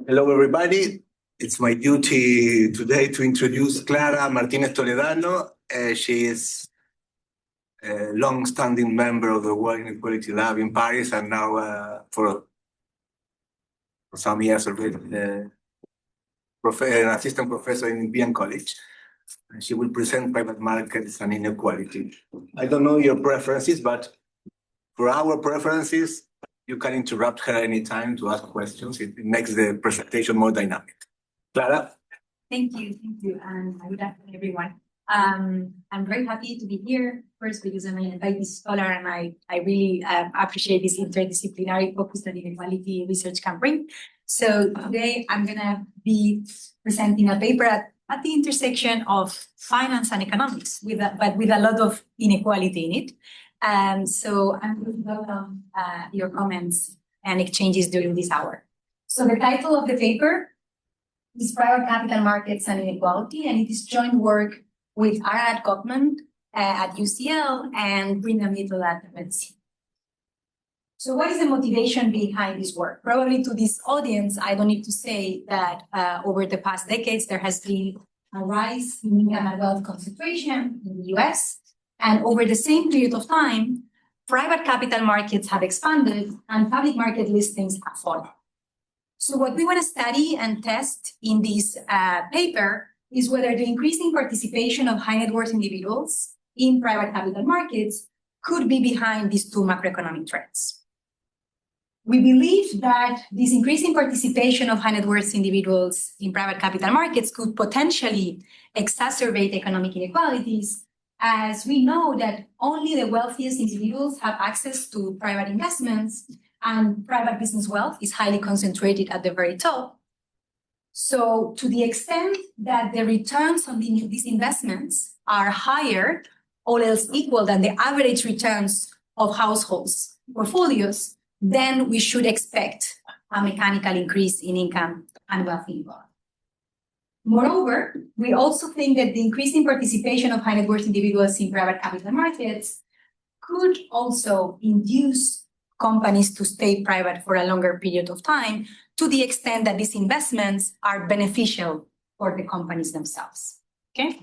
Hello, everybody. It's my duty today to introduce Clara Martínez-Toledano. She is a long-standing member of the World Inequality Lab in Paris, and now for some years already an assistant professor in Imperial College. And she will present private markets and inequality. I don't know your preferences, but for our preferences, you can interrupt her anytime to ask questions. It makes the presentation more dynamic. Clara? Thank you, and good afternoon, everyone. I'm very happy to be here, first because I'm an invited scholar, and I really appreciate this interdisciplinary focus that inequality research can bring. So today I'm gonna be presenting a paper at the intersection of finance and economics, but with a lot of inequality in it. So I'm going to welcome your comments and exchanges during this hour. So the title of the paper is Private Capital Markets and Inequality, and it is joint work with Arad Gottman at UCL and Brina Mitchell at LSE. So what is the motivation behind this work? Probably to this audience, I don't need to say that over the past decades, there has been a rise in income and wealth concentration in the US. And over the same period of time, private capital markets have expanded and public market listings have fallen. So what we want to study and test in this paper is whether the increasing participation of high net worth individuals in private capital markets could be behind these two macroeconomic trends. We believe that this increasing participation of high net worth individuals in private capital markets could potentially exacerbate economic inequalities, as we know that only the wealthiest individuals have access to private investments, and private business wealth is highly concentrated at the very top. So to the extent that the returns on these investments are higher, all else equal, than the average returns of households' portfolios, then we should expect a mechanical increase in income and wealth inequality. Moreover, we also think that the increasing participation of high net worth individuals in private capital markets could also induce companies to stay private for a longer period of time, to the extent that these investments are beneficial for the companies themselves. Okay?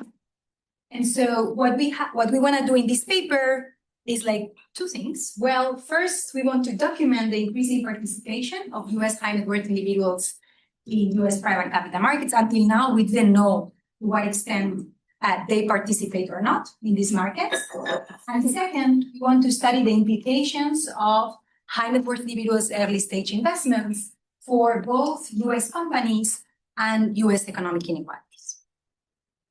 And so what we want to do in this paper is like two things. Well, first, we want to document the increasing participation of US high net worth individuals in US private capital markets. Until now, we didn't know to what extent they participate or not in these markets. And second, we want to study the implications of high net worth individuals' early stage investments for both US companies and US economic inequalities.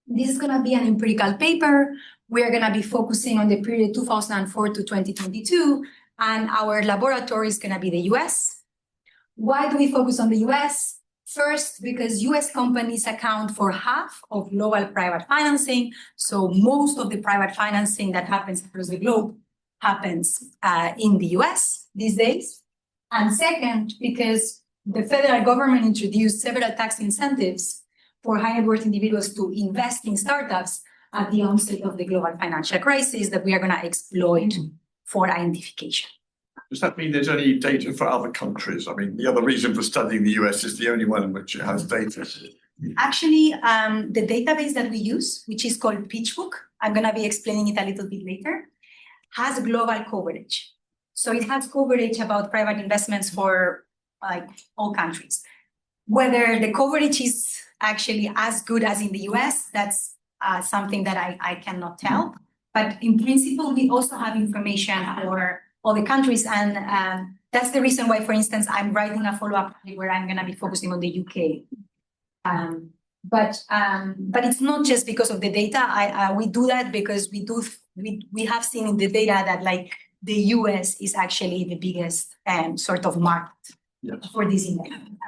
This is going to be an empirical paper. We are going to be focusing on the period 2004 to 2022, and our laboratory is going to be the US. Why do we focus on the US? First, because US companies account for half of global private financing. So most of the private financing that happens across the globe happens in the US these days. And second, because the federal government introduced several tax incentives for high net worth individuals to invest in startups at the onset of the global financial crisis that we are going to exploit for identification. Does that mean there's any data for other countries? I mean, the other reason for studying the US is the only one in which it has data. Actually, the database that we use, which is called PitchBook, I'm going to be explaining it a little bit later, has global coverage. So it has coverage about private investments for like all countries. Whether the coverage is actually as good as in the US, that's something that I cannot tell. But in principle, we also have information for all the countries. And that's the reason why, for instance, I'm writing a follow-up where I'm going to be focusing on the UK. But it's not just because of the data. We do that because we have seen in the data that like the US is actually the biggest sort of market for this investment.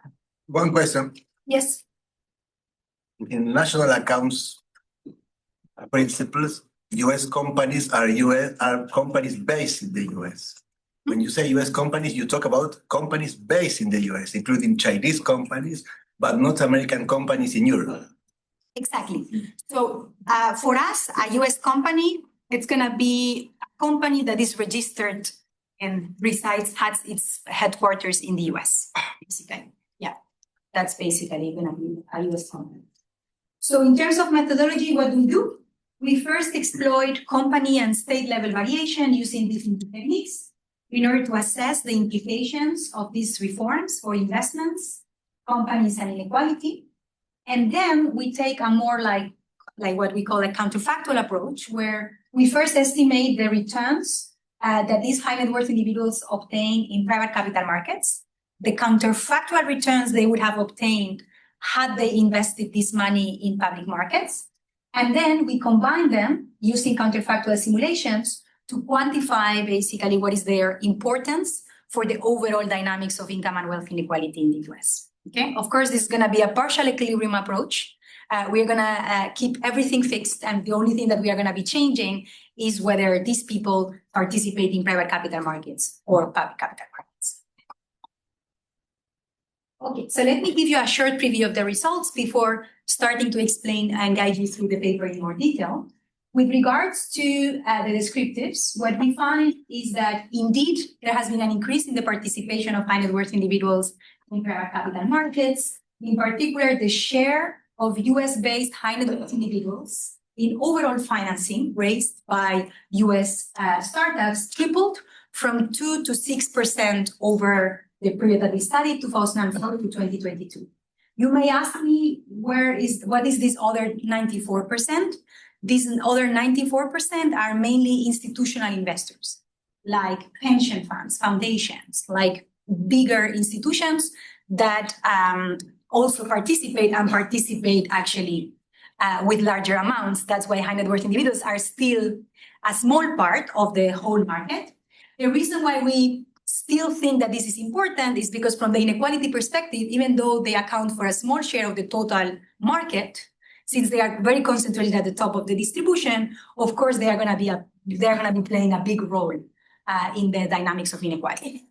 One question. Yes. In national accounts principles, US companies are companies based in the US. When you say US companies, you talk about companies based in the US, including Chinese companies, but not American companies in Europe. Exactly. So for us, a US company, it's going to be a company that is registered and has its headquarters in the US, basically. Yeah. That's basically going to be a US company. So in terms of methodology, what do? We first exploit company and state level variation using different techniques in order to assess the implications of these reforms for investments, companies, and inequality. And then we take a more like what we call a counterfactual approach, where we first estimate the returns that these high net worth individuals obtain in private capital markets, the counterfactual returns they would have obtained had they invested this money in public markets. And then we combine them using counterfactual simulations to quantify basically what is their importance for the overall dynamics of income and wealth inequality in the US. Okay, of course, this is going to be a partial equilibrium approach. We're going to keep everything fixed, and the only thing that we are going to be changing is whether these people participate in private capital markets or public capital markets. Okay, so let me give you a short preview of the results before starting to explain and guide you through the paper in more detail. With regards to the descriptives, what we find is that indeed there has been an increase in the participation of high net worth individuals in private capital markets. In particular, the share of US-based high net worth individuals in overall financing raised by US startups tripled from 2 to 6% over the period that we studied, 2004 to 2022. You may ask me, what is this other 94%? These other 94% are mainly institutional investors, like pension funds, foundations, like bigger institutions that also participate actually with larger amounts. That's why high net worth individuals are still a small part of the whole market. The reason why we still think that this is important is because from the inequality perspective, even though they account for a small share of the total market, since they are very concentrated at the top of the distribution, of course, they are going to be playing a big role in the dynamics of inequality.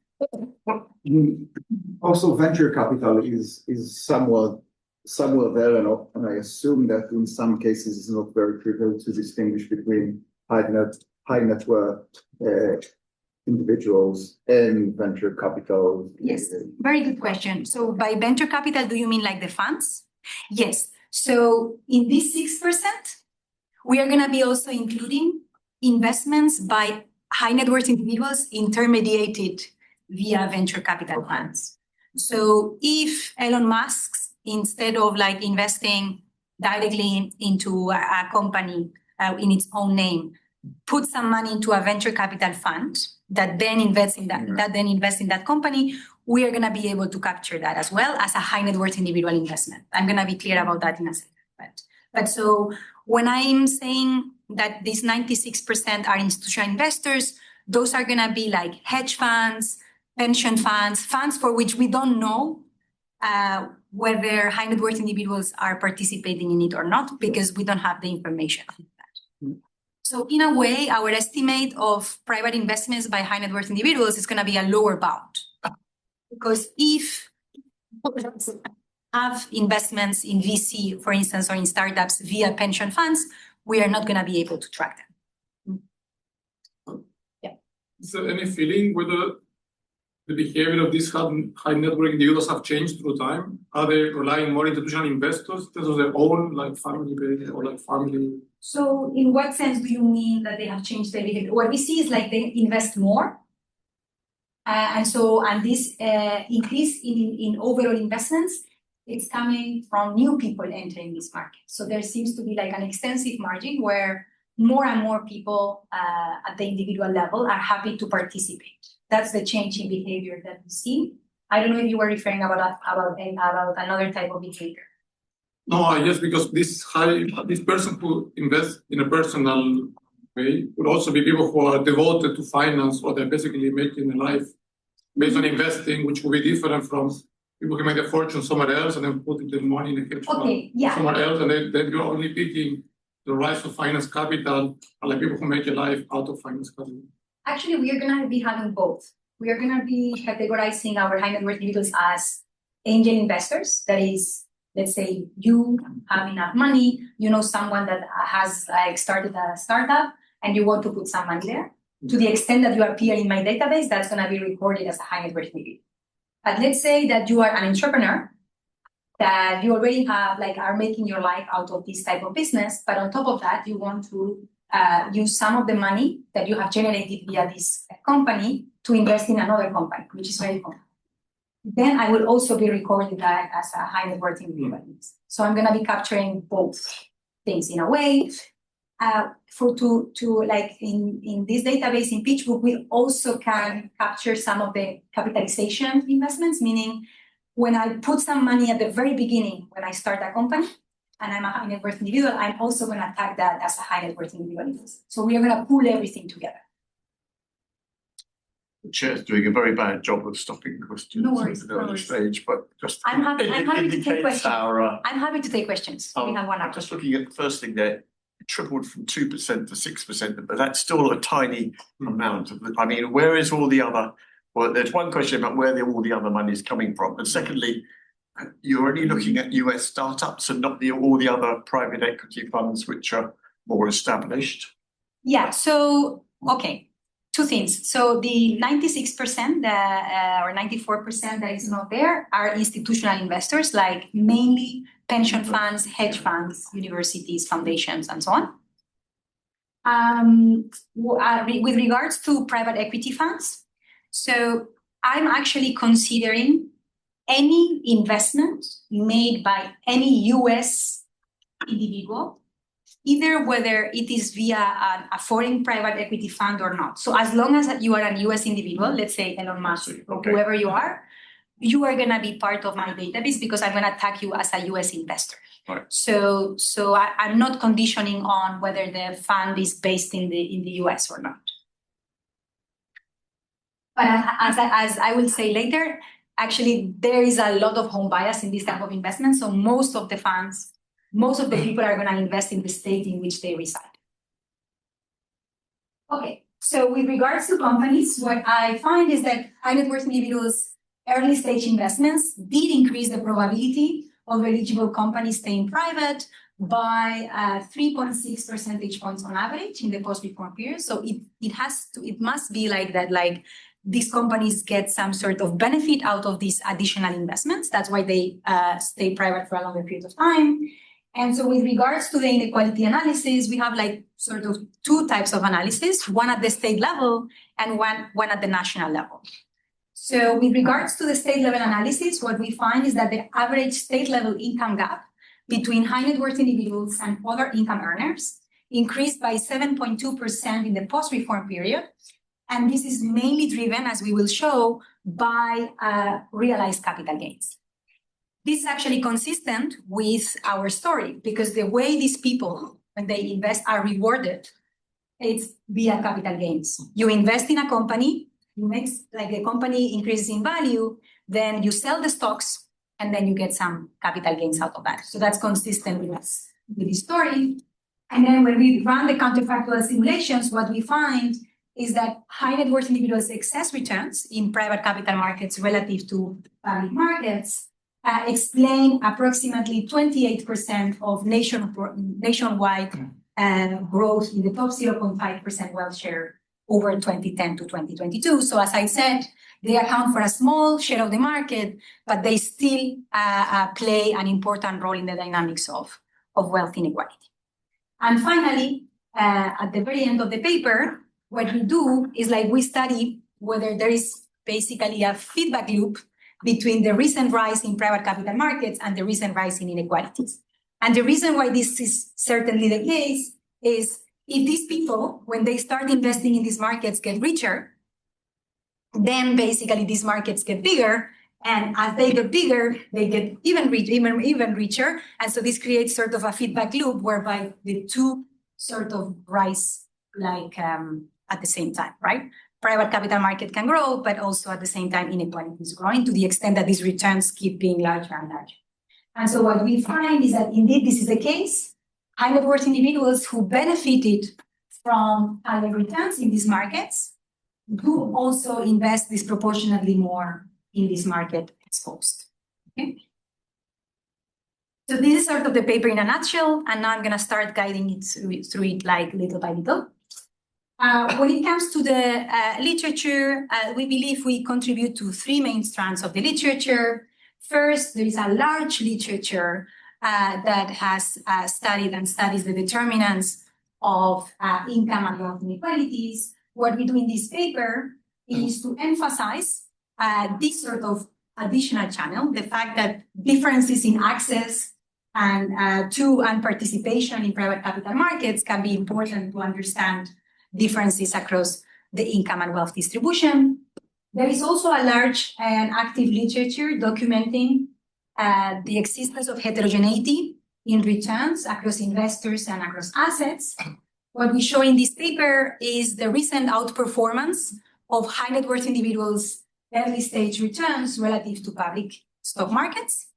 Also, venture capital is somewhat there, and I assume that in some cases it's not very trivial to distinguish between high net worth individuals and venture capital. Yes, very good question. So by venture capital, do you mean like the funds? Yes. So in this 6%, we are going to be also including investments by high net worth individuals intermediated via venture capital funds. So if Elon Musk, instead of like investing directly into a company in its own name, put some money into a venture capital fund that then invests in that company, we are going to be able to capture that as well as a high net worth individual investment. I'm going to be clear about that in a second. But so when I'm saying that these 96% are institutional investors, those are going to be like hedge funds, pension funds, funds for which we don't know whether high net worth individuals are participating in it or not, because we don't have the information on that. So in a way, our estimate of private investments by high net worth individuals is going to be a lower bound. Because if have investments in VC, for instance, or in startups via pension funds, we are not going to be able to track them. Yeah. Is there any feeling whether the behavior of these high net worth individuals have changed through time? Are they relying more on institutional investors in terms of their own like family or like family? So in what sense do you mean that they have changed their behavior? What we see is like they invest more. And this increase in overall investments, it's coming from new people entering this market. So there seems to be like an extensive margin where more and more people at the individual level are happy to participate. That's the change in behavior that we see. I don't know if you were referring about another type of behavior. No, yes, because this person who invests in a personal way would also be people who are devoted to finance, or they're basically making a life based on investing, which will be different from people who make a fortune somewhere else and then put the money in a hedge fund somewhere else, and then you're only picking the rise of finance capital, or like people who make a life out of finance capital. Actually, we are going to be having both. We are going to be categorizing our high net worth individuals as angel investors. That is, let's say you have enough money, you know someone that has like started a startup and you want to put some money there. To the extent that you appear in my database, that's going to be recorded as a high net worth individual. But let's say that you are an entrepreneur that you already have, like, are making your life out of this type of business, but on top of that, you want to use some of the money that you have generated via this company to invest in another company, which is very common. Then I will also be recording that as a high net worth individual. So I'm going to be capturing both things in a way. Like in this database in PitchBook, we also can capture some of the capitalization investments, meaning when I put some money at the very beginning, when I start a company, and I'm a high net worth individual, I'm also going to tag that as a high net worth individual. So we are going to pull everything together. The chair's doing a very bad job of stopping questions No worries, at the early stage, but just I'm happy to take indicates questions. our. I'm happy to take questions. We have 1 hour. Just looking at the first thing there, it tripled from 2% to 6%, but that's still a tiny amount of I mean, where is all the other? Well, there's one question about where all the other money is coming from, and secondly, you're only looking at US startups and not all the other private equity funds which are more established. Yeah. So okay. 2 things. So the 96% or 94% that is not there are institutional investors, like mainly pension funds, hedge funds, universities, foundations, and so on. With regards to private equity funds, so I'm actually considering any investment made by any US individual, either whether it is via a foreign private equity fund or not. So as long as you are a US individual, let's say Elon Musk or whoever you are going to be part of my database because I'm going to tag you as a US investor. Right. So I'm not conditioning on whether the fund is based in the US or not. But as I will say later, actually there is a lot of home bias in this type of investment. So most of the people are going to invest in the state in which they reside. Okay, so with regards to companies, what I find is that high net worth individuals' early stage investments did increase the probability of eligible companies staying private by 3.6 percentage points on average in the post-reform period. So it must be like that, like these companies get some sort of benefit out of these additional investments. That's why they stay private for a longer period of time. And so with regards to the inequality analysis, we have like sort of 2 types of analysis, one at the state level and one at the national level. So with regards to the state level analysis, what we find is that the average state level income gap between high net worth individuals and other income earners increased by 7.2% in the post-reform period. And this is mainly driven, as we will show, by realized capital gains. This is actually consistent with our story because the way these people, when they invest, are rewarded, it's via capital gains. You invest in a company, the company increases in value, then you sell the stocks, and then you get some capital gains out of that. So that's consistent with the story. And then when we run the counterfactual simulations, what we find is that high net worth individuals' excess returns in private capital markets relative to public markets explain approximately 28% of nationwide growth in the top 0.5% wealth share over 2010 to 2022. So as I said, they account for a small share of the market, but they still play an important role in the dynamics of wealth inequality. And finally, at the very end of the paper, what we do is like we study whether there is basically a feedback loop between the recent rise in private capital markets and the recent rise in inequalities. And the reason why this is certainly the case is if these people, when they start investing in these markets, get richer, then basically these markets get bigger. And as they get bigger, they get even richer. And so this creates sort of a feedback loop whereby the 2 sort of rise like at the same time, right? Private capital market can grow, but also at the same time, inequality is growing to the extent that these returns keep being larger and larger. And so what we find is that indeed this is the case. High net worth individuals who benefited from higher returns in these markets do also invest disproportionately more in this market exposed. Okay. So this is sort of the paper in a nutshell, and now I'm going to start guiding it through it like little by little. When it comes to the literature, we believe we contribute to 3 main strands of the literature. First, there is a large literature that has studied and studies the determinants of income and wealth inequalities. What we do in this paper is to emphasize this sort of additional channel, the fact that differences in access and to and participation in private capital markets can be important to understand differences across the income and wealth distribution. There is also a large and active literature documenting the existence of heterogeneity in returns across investors and across assets. What we show in this paper is the recent outperformance of high net worth individuals' early stage returns relative to public stock markets.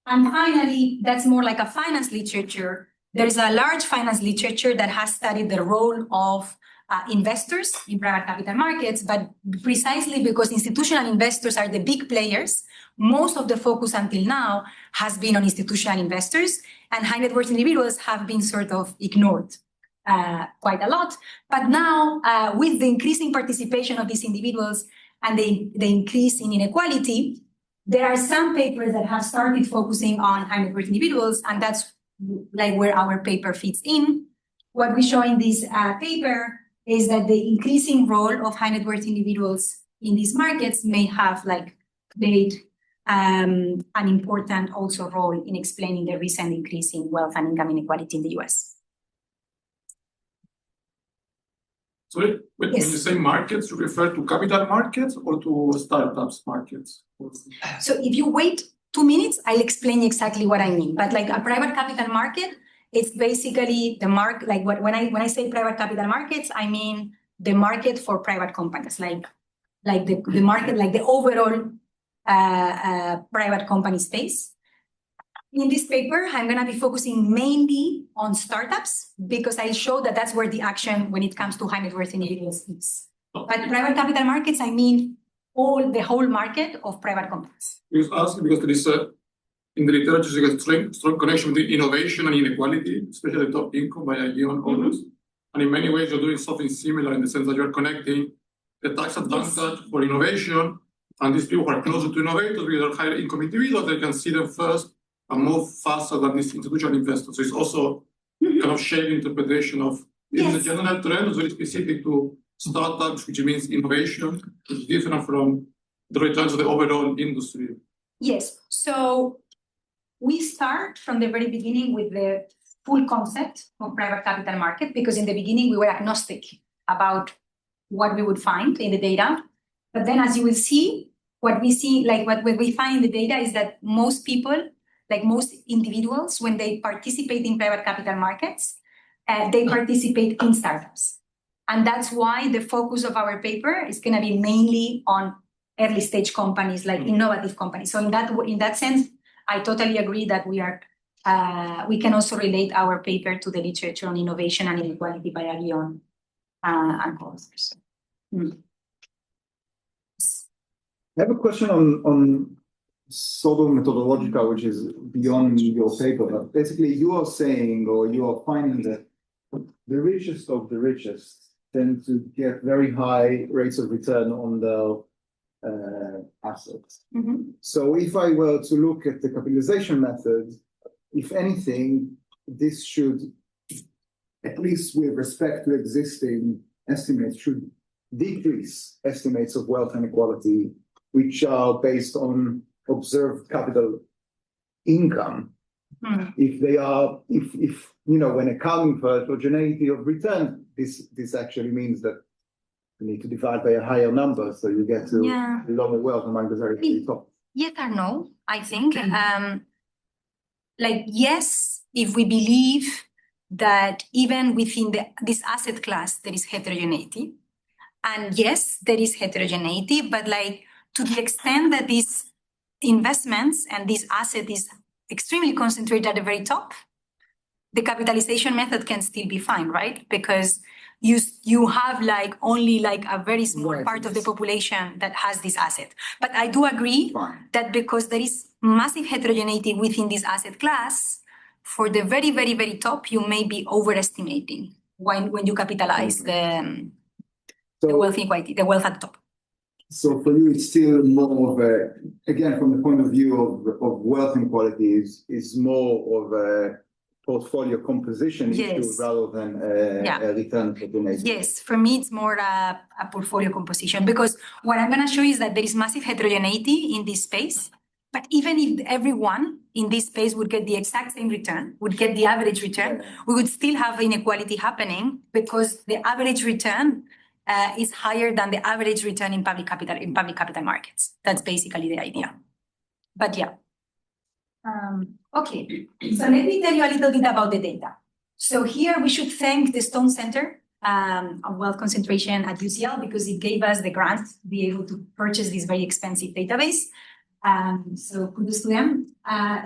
And finally, that's more like a finance literature. There is a large finance literature that has studied the role of investors in private capital markets, but precisely because institutional investors are the big players, most of the focus until now has been on institutional investors, and high net worth individuals have been sort of ignored quite a lot. But now, with the increasing participation of these individuals and the increase in inequality, there are some papers that have started focusing on high net worth individuals, and that's like where our paper fits in. What we show in this paper is that the increasing role of high net worth individuals in these markets may have like played an important also role in explaining the recent increase in wealth and income inequality in the US. So when you say markets, you refer to capital markets or to startups markets? So if you wait 2 minutes, I'll explain exactly what I mean. But like a private capital market, it's basically the market, like when I say private capital markets, I mean the market for private companies, like the market, like the overall private company space. In this paper, I'm going to be focusing mainly on startups because I show that that's where the action when it comes to high net worth individuals is. But private capital markets, I mean the whole market of private companies. Because there is in the literature, there's a strong connection between innovation and inequality, especially top income by IGO and others. And in many ways, you're doing something similar in the sense that you're connecting the tax advantage for innovation, and these people who are closer to innovators, because they're higher income individuals, they can see them first and move faster than these institutional investors. So it's also kind of shared interpretation of the general trend is very specific to startups, which means innovation, which is different from the returns of the overall industry. Yes. So we start from the very beginning with the full concept of private capital market, because in the beginning we were agnostic about what we would find in the data. But then as you will see, what we find in the data is that most people, like most individuals, when they participate in private capital markets, they participate in startups. And that's why the focus of our paper is going to be mainly on early stage companies, like innovative companies. So in that sense, I totally agree that we can also relate our paper to the literature on innovation and inequality by Aguillon and others. I have a question on sort of methodological, which is beyond your paper, but basically you are saying, or you are finding that the richest of the richest tend to get very high rates of return on their assets. So if I were to look at the capitalization method, if anything, this should, at least with respect to existing estimates, should decrease estimates of wealth inequality, which are based on observed capital income. If they are, if when accounting for heterogeneity of return, this actually means that you need to divide by a higher number, so you get to lower wealth among the very top. Yes or no, I think. Yes, if we believe that even within this asset class, there is heterogeneity. And yes, there is heterogeneity, but to the extent that these investments and this asset is extremely concentrated at the very top, the capitalization method can still be fine, right? Because you have only a very small part of the population that has this asset. But I do agree that because there is massive heterogeneity within this asset class, for the very, very, very top, you may be overestimating when you capitalize the wealth inequality, the wealth at the top. So for you, it's still more of a, again, from the point of view of wealth inequality, is more of a portfolio composition issue rather than a return opportunity. Yes, for me, it's more a portfolio composition, because what I'm going to show you is that there is massive heterogeneity in this space. But even if everyone in this space would get the exact same return, would get the average return, we would still have inequality happening, because the average return is higher than the average return in public capital markets. That's basically the idea. But yeah. Okay, so let me tell you a little bit about the data. So here we should thank the Stone Center of Wealth Concentration at UCL, because it gave us the grant to be able to purchase this very expensive database. So kudos to them.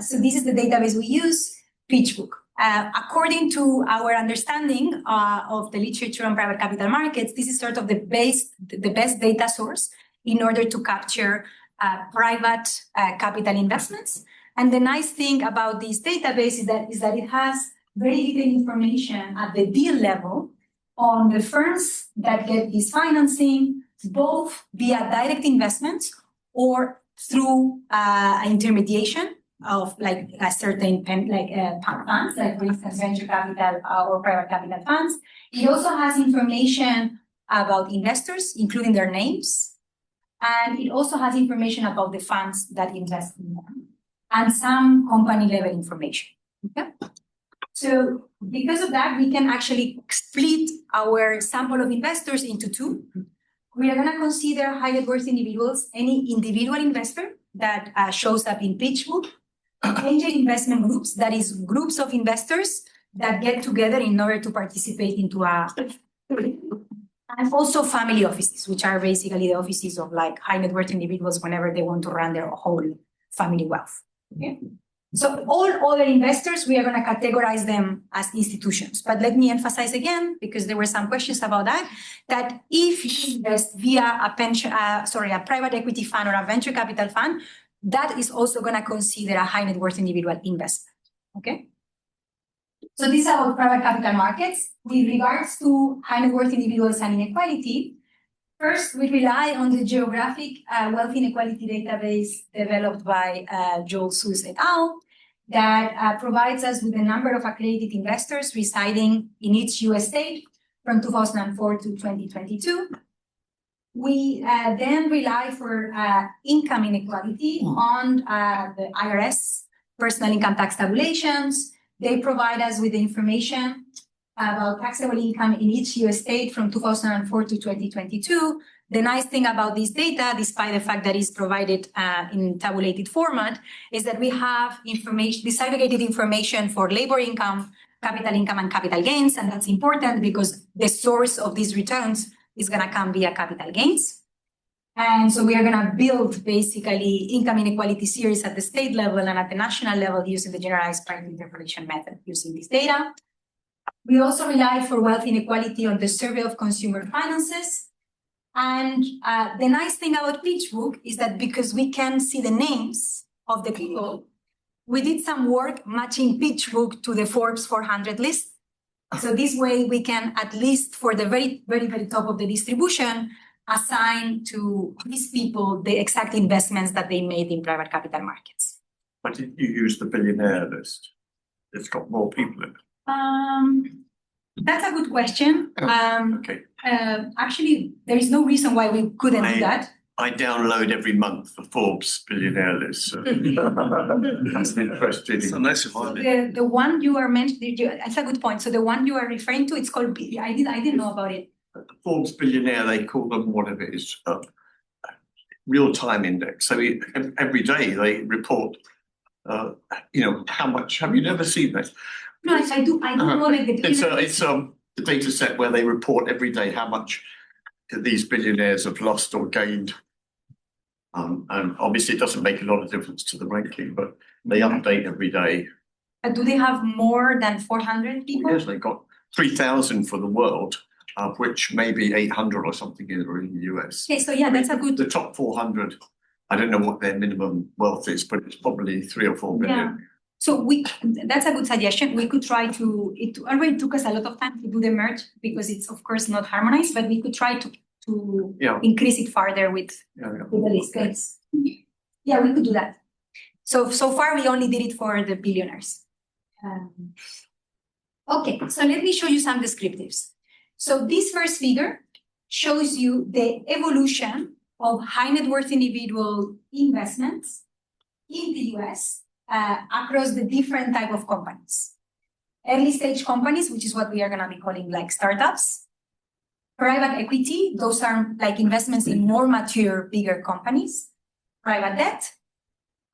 So this is the database we use, PitchBook. According to our understanding of the literature on private capital markets, this is sort of the best data source in order to capture private capital investments. And the nice thing about this database is that it has very detailed information at the deal level on the firms that get this financing, both via direct investments or through intermediation of like a certain funds, like for instance venture capital or private capital funds. It also has information about investors, including their names, and it also has information about the funds that invest in them, and some company level information. Okay, so because of that, we can actually split our sample of investors into two. We are going to consider high net worth individuals, any individual investor that shows up in PitchBook, angel investment groups, that is groups of investors that get together in order to participate into and also family offices, which are basically the offices of like high net worth individuals whenever they want to run their whole family wealth. Okay. So all other investors, we are going to categorize them as institutions. But let me emphasize again, because there were some questions about that if you invest via a private equity fund or a venture capital fund, that is also going to consider a high net worth individual investment. Okay. So these are all private capital markets. With regards to high net worth individuals and inequality, first, we rely on the geographic wealth inequality database developed by Joel Suess et al. That provides us with a number of accredited investors residing in each US state from 2004 to 2022. We then rely for income inequality on the IRS personal income tax tabulations. They provide us with the information about taxable income in each US state from 2004 to 2022. The nice thing about this data, despite the fact that it's provided in tabulated format, is that we have information, disaggregated information for labor income, and capital gains. And that's important because the source of these returns is going to come via capital gains. And so we are going to build basically income inequality series at the state level and at the national level using the generalized price interpolation method using this data. We also rely for wealth inequality on the survey of consumer finances. And the nice thing about PitchBook is that because we can see the names of the people, we did some work matching PitchBook to the Forbes 400 list. So this way we can, at least for the very, very, very top of the distribution, assign to these people the exact investments that they made in private capital markets. But did you use the billionaire list? It's got more people in it. That's a good question. Okay. Actually, there is no reason why we couldn't do that. I download every month the Forbes billionaire list. So that's interesting. So nice of you. The one you are mentioning, that's a good point. So the one you are referring to, it's called, I didn't know about it. The Forbes billionaire, they call them whatever it is, real-time index. So every day they report, how much. Have you never seen that? No, I do know like the It's a data set where they report every day how much these billionaires have lost or gained. And obviously it doesn't make a lot of difference to the ranking, but they update every day. Do they have more than 400 people? Yes, they've got 3,000 for the world, of which maybe 800 or something are in the US. Okay, so yeah, that's a good. The top 400, I don't know what their minimum wealth is, but it's probably 3 or 4 billion. Yeah. So that's a good suggestion. We could try it already took us a lot of time to do the merge because it's of course not harmonized, but we could try to to Yeah. increase it further with the list. Thanks. Yeah, we could do that. So far we only did it for the billionaires. Okay, so let me show you some descriptives. So this first figure shows you the evolution of high net worth individual investments in the US across the different type of companies. Early stage companies, which is what we are going to be calling like startups. Private equity, those are like investments in more mature, bigger companies. Private debt,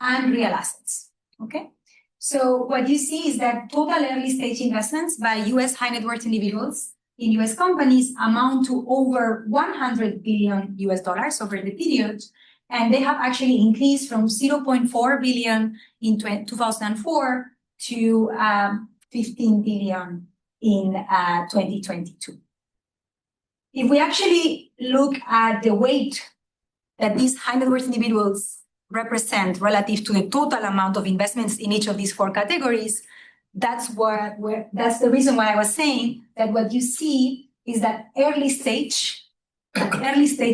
and real assets, okay? So what you see is that total early stage investments by US high net worth individuals in US companies amount to over $100 billion over the period. And they have actually increased from 0.4 billion in 2004 to 15 billion in 2022. If we actually look at the weight that these high net worth individuals represent relative to the total amount of investments in each of these four categories, that's the reason why I was saying that what you see is that early stage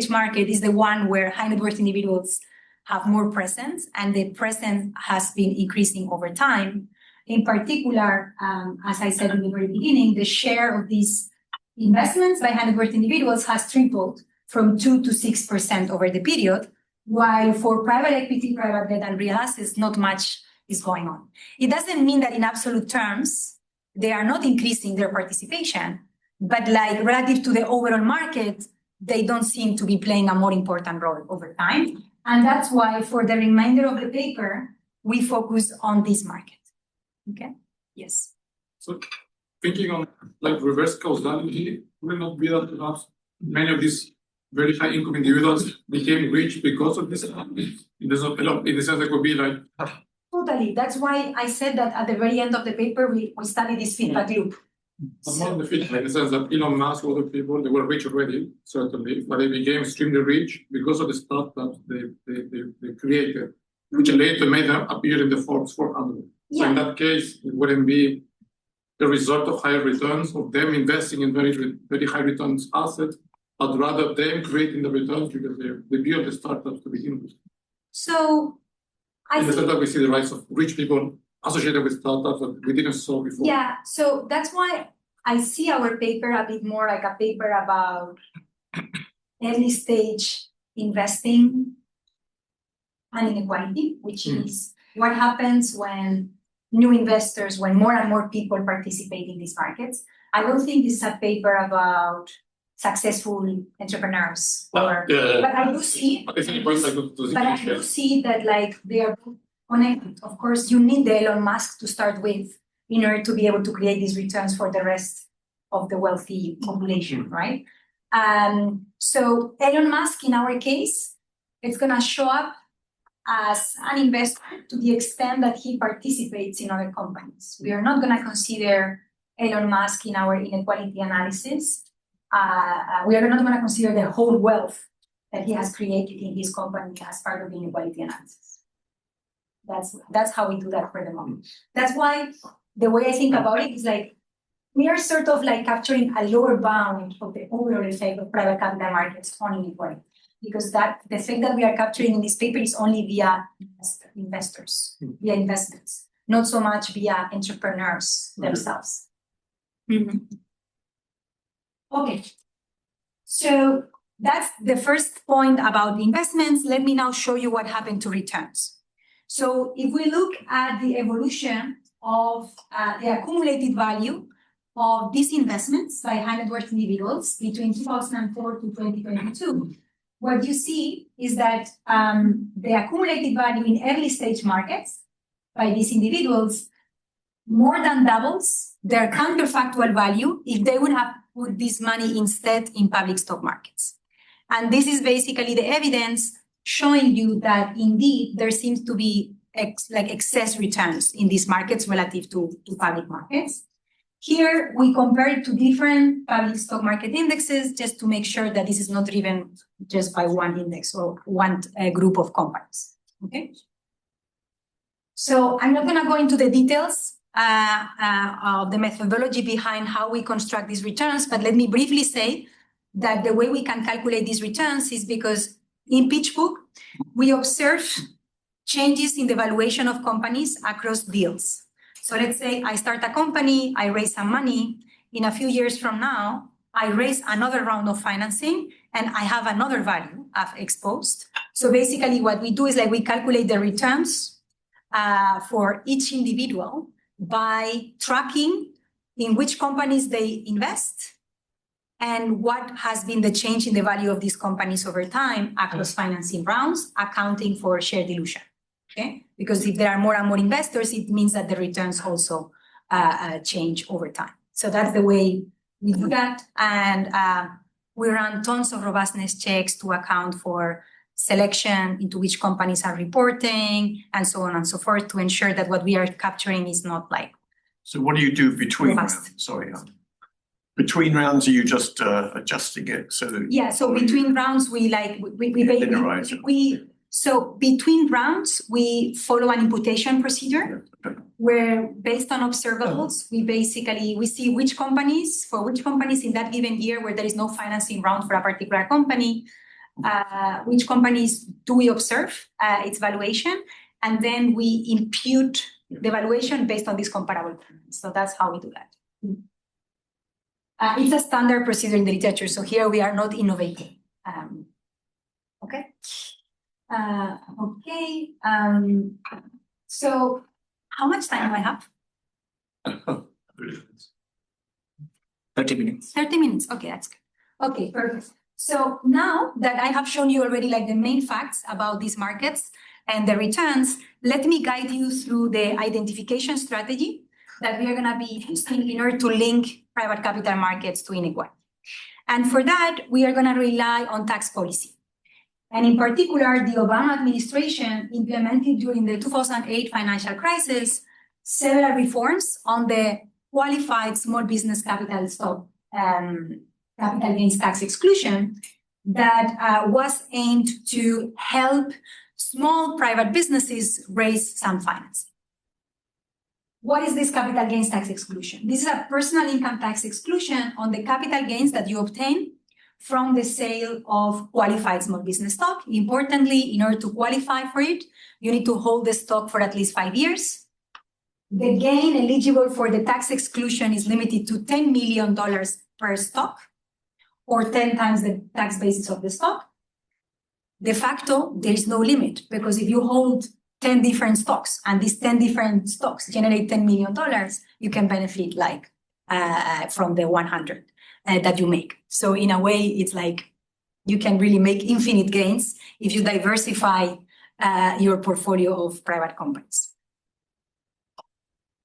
market is the one where high net worth individuals have more presence, and the presence has been increasing over time. In particular, as I said in the very beginning, the share of these investments by high net worth individuals has tripled from 2 to 6% over the period, while for private equity, private debt, and real assets, not much is going on. It doesn't mean that in absolute terms, they are not increasing their participation, but like relative to the overall market, they don't seem to be playing a more important role over time. And that's why for the remainder of the paper, we focus on this market. Okay? Yes. So thinking on like reverse causality, will not be that perhaps many of these very high income individuals became rich because of this? In the sense that could be like... Totally. That's why I said that at the very end of the paper, we study this feedback loop. But not the feedback, in the sense that Elon Musk, other people, they were rich already, certainly, but they became extremely rich because of the startups they created, which later made them appear in the Forbes 400. So in that case, it wouldn't be the result of higher returns, of them investing in very, very high returns assets, but rather them creating the returns because they built the startups to begin with. So in the sense that we see the rise of rich people associated with startups that we didn't saw before. Yeah, so that's why I see our paper a bit more like a paper about early stage investing and inequality, which is what happens when new investors, when more and more people participate in these markets. I don't think this is a paper about successful entrepreneurs, but I do see that like they are connected. Of course, you need the Elon Musk to start with in order to be able to create these returns for the rest of the wealthy population, right? So Elon Musk, in our case, it's gonna show up as an investor to the extent that he participates in other companies. We are not gonna consider Elon Musk in our inequality analysis. We are not gonna consider the whole wealth that he has created in his company as part of the inequality analysis. That's how we do that for the moment. That's why the way I think about it is like, we are sort of like capturing a lower bound of the overall effect of private capital markets on inequality. Because the effect that we are capturing in this paper is only via investors, via investments, not so much via entrepreneurs themselves. Okay, so that's the first point about the investments. Let me now show you what happened to returns. So if we look at the evolution of the accumulated value of these investments by high net worth individuals between 2004 to 2022, what you see is that the accumulated value in early stage markets by these individuals more than doubles their counterfactual value if they would have put this money instead in public stock markets. And this is basically the evidence showing you that indeed there seems to be excess returns in these markets relative to public markets. Here we compare it to different public stock market indexes just to make sure that this is not driven just by one index or one group of companies. Okay. So I'm not going to go into the details of the methodology behind how we construct these returns, but let me briefly say that the way we can calculate these returns is because in PitchBook, we observe changes in the valuation of companies across deals. So let's say I start a company, I raise some money. In a few years from now, I raise another round of financing and I have another value I've exposed. So basically what we do is like we calculate the returns for each individual by tracking in which companies they invest and what has been the change in the value of these companies over time across financing rounds, accounting for share dilution. Okay, because if there are more and more investors, it means that the returns also change over time. So that's the way we do that. And we run tons of robustness checks to account for selection into which companies are reporting and so on and so forth to ensure that what we are capturing is not like. So what do you do between robust. rounds? Sorry. Between rounds, are you just adjusting it? So yeah, so between rounds, we basically, so between rounds, we follow an imputation procedure where based on observables, we see which companies in that given year where there is no financing round for a particular company, which companies do we observe its valuation, and then we impute the valuation based on these comparable companies. So that's how we do that. It's a standard procedure in the literature, so here we are not innovating. Okay. So how much time do I have? 30 minutes. 30 minutes. Okay, that's good. Okay, perfect. So now that I have shown you already like the main facts about these markets and the returns, let me guide you through the identification strategy that we are going to be using in order to link private capital markets to inequality. And for that, we are going to rely on tax policy. And in particular, the Obama administration implemented during the 2008 financial crisis several reforms on the qualified small business capital stock capital gains tax exclusion that was aimed to help small private businesses raise some financing. What is this capital gains tax exclusion? This is a personal income tax exclusion on the capital gains that you obtain from the sale of qualified small business stock. Importantly, in order to qualify for it, you need to hold the stock for at least 5 years. The gain eligible for the tax exclusion is limited to $10 million per stock, or 10 times the tax basis of the stock. De facto, there is no limit, because if you hold 10 different stocks and these 10 different stocks generate $10 million, you can benefit like from the 100 that you make. So in a way, it's like you can really make infinite gains if you diversify your portfolio of private companies.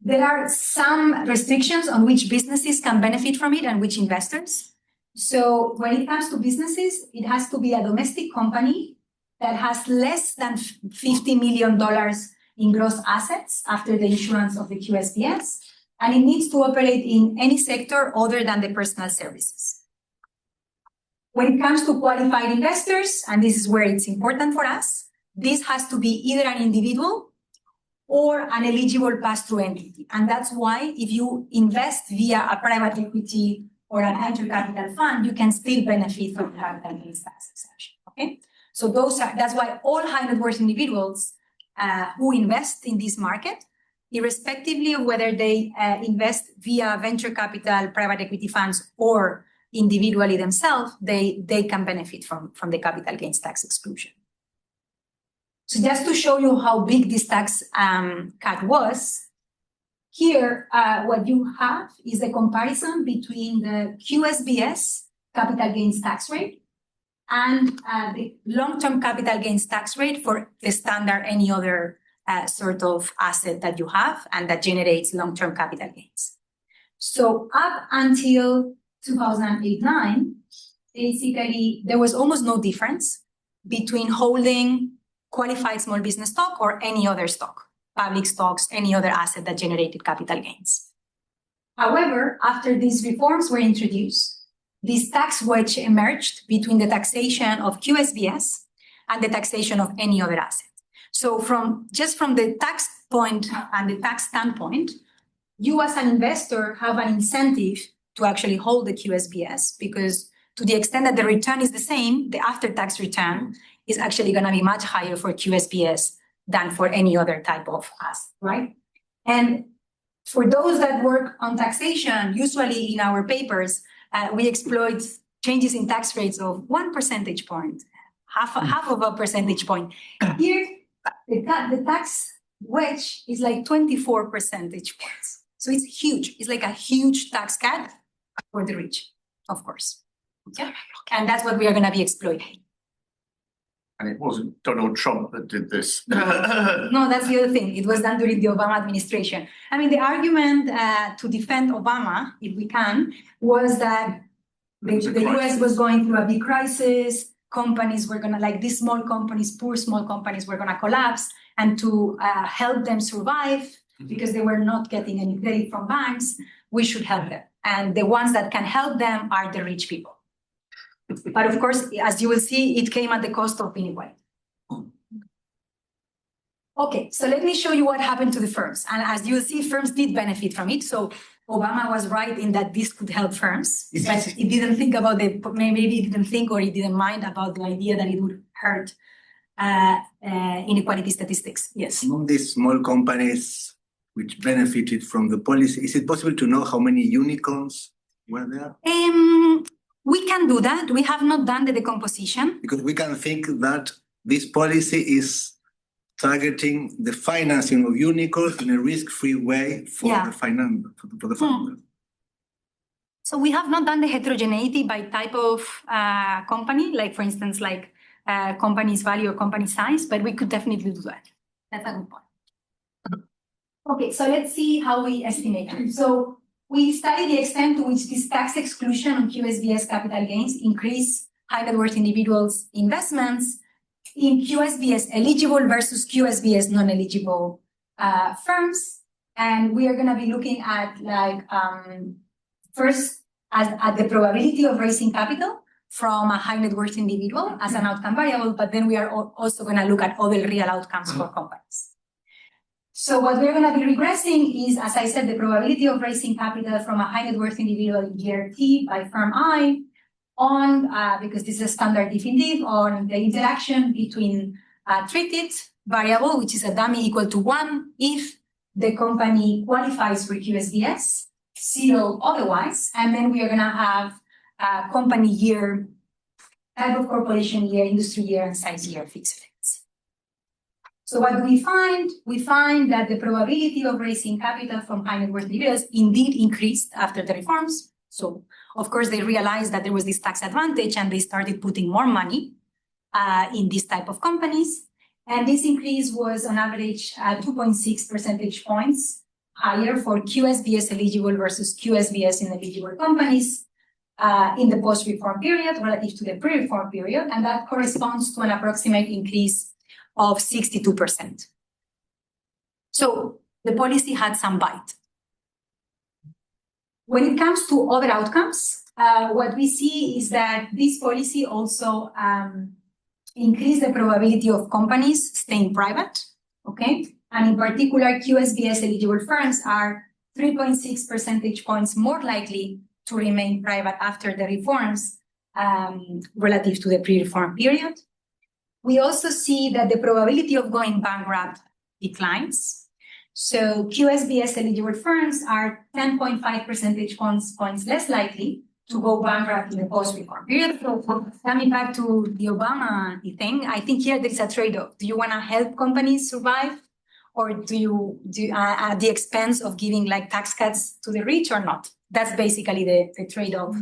There are some restrictions on which businesses can benefit from it and which investors. So when it comes to businesses, it has to be a domestic company that has less than $50 million in gross assets after the issuance of the QSBS, and it needs to operate in any sector other than the personal services. When it comes to qualified investors, and this is where it's important for us, this has to be either an individual or an eligible pass-through entity. And that's why if you invest via a private equity or an venture capital fund, you can still benefit from the capital gains tax exemption. Okay, so that's why all high net worth individuals who invest in this market, irrespectively of whether they invest via venture capital, private equity funds, or individually themselves, they can benefit from the capital gains tax exclusion. So just to show you how big this tax cut was, here what you have is the comparison between the QSBS capital gains tax rate and the long-term capital gains tax rate for the standard any other sort of asset that you have and that generates long-term capital gains. So up until 2008-9, basically there was almost no difference between holding qualified small business stock or any other stock, public stocks, any other asset that generated capital gains. However, after these reforms were introduced, this tax wedge emerged between the taxation of QSBS and the taxation of any other asset. So from the tax point and the tax standpoint, you as an investor have an incentive to actually hold the QSBS, because to the extent that the return is the same, the after-tax return is actually going to be much higher for QSBS than for any other type of asset, right? And for those that work on taxation, usually in our papers, we exploit changes in tax rates of 1 percentage point, half of a percentage point. Here, the tax wedge is like 24 percentage points. So it's huge. It's like a huge tax cut for the rich, of course. Yeah. And that's what we are going to be exploiting. And it wasn't Donald Trump that did this. No, that's the other thing. It was done during the Obama administration. I mean, the argument to defend Obama, if we can, was that the US was going through a big crisis. Companies were going to, like these small companies, poor small companies were going to collapse, and to help them survive because they were not getting any credit from banks, we should help them. And the ones that can help them are the rich people. But of course, as you will see, it came at the cost of inequality. Okay, so let me show you what happened to the firms. And as you will see, firms did benefit from it. So Obama was right in that this could help firms, but he didn't think about maybe he didn't think or he didn't mind about the idea that it would hurt inequality statistics. Yes. Among these small companies which benefited from the policy, is it possible to know how many unicorns were there? We can do that. We have not done the decomposition. Because we can think that this policy is targeting the financing of unicorns in a risk-free way for the founder. So we have not done the heterogeneity by type of company, like for instance, like company's value or company size, but we could definitely do that. That's a good point. Okay, so let's see how we estimate it. So we study the extent to which this tax exclusion on QSBS capital gains increase high net worth individuals' investments in QSBS-eligible versus QSBS non-eligible firms. And we are going to be looking at first at the probability of raising capital from a high net worth individual as an outcome variable, but then we are also going to look at other real outcomes for companies. So what we're going to be regressing is, as I said, the probability of raising capital from a high net worth individual in year T by firm I on, because this is a standard if indeed, on the interaction between a treated variable, which is a dummy equal to 1 if the company qualifies for QSBS, 0 otherwise, and then we are going to have company year, type of corporation year, industry year, and size year fixed rates. So what do we find? We find that the probability of raising capital from high net worth individuals indeed increased after the reforms. So of course they realized that there was this tax advantage and they started putting more money in this type of companies. And this increase was on average 2.6 percentage points higher for QSBS eligible versus QSBS ineligible companies in the post-reform period relative to the pre-reform period. And that corresponds to an approximate increase of 62%. So the policy had some bite. When it comes to other outcomes, what we see is that this policy also increased the probability of companies staying private, okay? And in particular, QSBS eligible firms are 3.6 percentage points more likely to remain private after the reforms relative to the pre-reform period. We also see that the probability of going bankrupt declines. So QSBS eligible firms are 10.5 percentage points less likely to go bankrupt in the post-reform period. So coming back to the Obama thing, I think here there is a trade-off. Do you want to help companies survive, or do you at the expense of giving like tax cuts to the rich or not? That's basically the trade-off